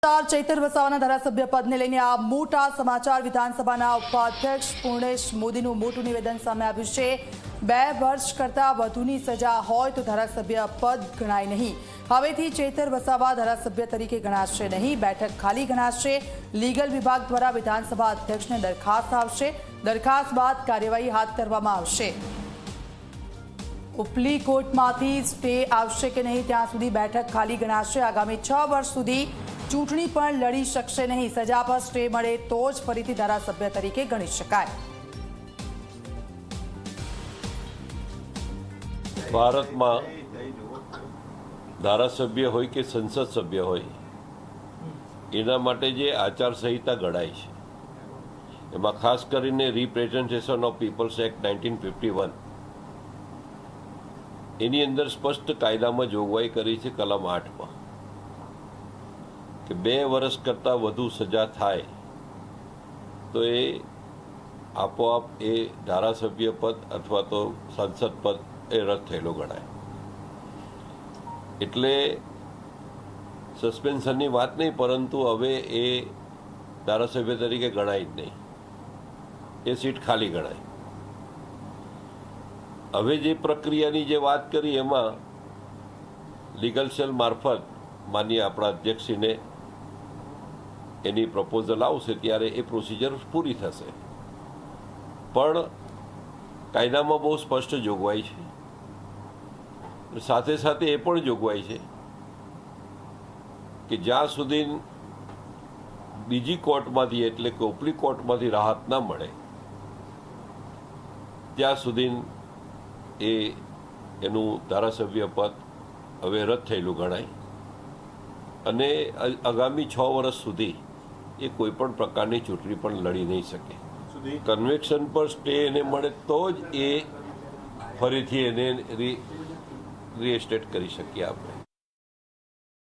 ચૈતર વસાવાના ધારાસભ્ય પદને લઈને આ મોટા સમાચાર વિધાનસભાના ઉપાધ્યક્ષ પૂર્ણેશ મોદીનું મોટું નિવેદન સામે આવ્યું છે। 2 વર્ષ કરતા વધુની સજા હોય તો ધારાસભ્ય પદ ગણાય નહીં। હવેથી ચૈતર વસાવા ધારાસભ્ય તરીકે ગણાશે નહીં, બેઠક ખાલી ગણાશે। લીગલ વિભાગ દ્વારા વિધાનસભા અધ્યક્ષને દરખાસ્ત આવશે, દરખાસ્ત બાદ કાર્યવાહી હાથ ધરવામાં આવશે। ઉપલી કોર્ટમાંથી સ્ટે આવશે કે નહીં ત્યાં સુધી બેઠક ખાલી ગણાશે। આગામી 6 વર્ષ સુધી ચૂંટણી પણ લડી શકશે નહીં। સજા પર સ્ટે મળે તો જ ફરીથી ધારાસભ્ય તરીકે ગણી શકાય। ભારતમાં ધારાસભ્ય હોય કે સંસદ સભ્ય હોય એના માટે જે આચારસંહિતા ઘડાય છે એમાં ખાસ કરીને રિપ્રેઝન્ટેશન ઓફ પીપલ્સ એક્ટ 1951 એની અંદર સ્પષ્ટ કાયદામાં જોગવાઈ કરી છે કલમ 8માં કે 2 વર્ષ કરતાં વધુ સજા થાય તો એ આપોઆપ એ ધારાસભ્ય પદ અથવા તો સાંસદ પદ એ રદ થયેલો ગણાય। એટલે સસ્પેન્શનની વાત નહીં, પરંતુ હવે એ ધારાસભ્ય તરીકે ગણાય જ નહીં, એ સીટ ખાલી ગણાય। હવે જે પ્રક્રિયાની જે વાત કરી એમાં લીગલ સેલ મારફત માનીય આપણા અધ્યક્ષશ્રીને એની પ્રપોઝલ આવશે ત્યારે એ પ્રોસિજર પૂરી થશે। પણ કાયદામાં બહુ સ્પષ્ટ જોગવાઈ છે, સાથે સાથે એ પણ જોગવાઈ છે કે જ્યાં સુધી બીજી કોર્ટમાંથી એટલે કે ઉપલી કોર્ટમાંથી રાહત ના મળે ત્યાં સુધી એનું ધારાસભ્ય પદ હવે રદ થયેલું ગણાય અને આગામી 6 વર્ષ સુધી એ કોઈ પણ પ્રકારની ચૂંટણી પણ લડી નહીં શકે। કન્વેક્શન પર સ્ટે એને મળે તો જ એ ફરીથી એને રીએસ્ટેટ કરી શકીએ આપણે।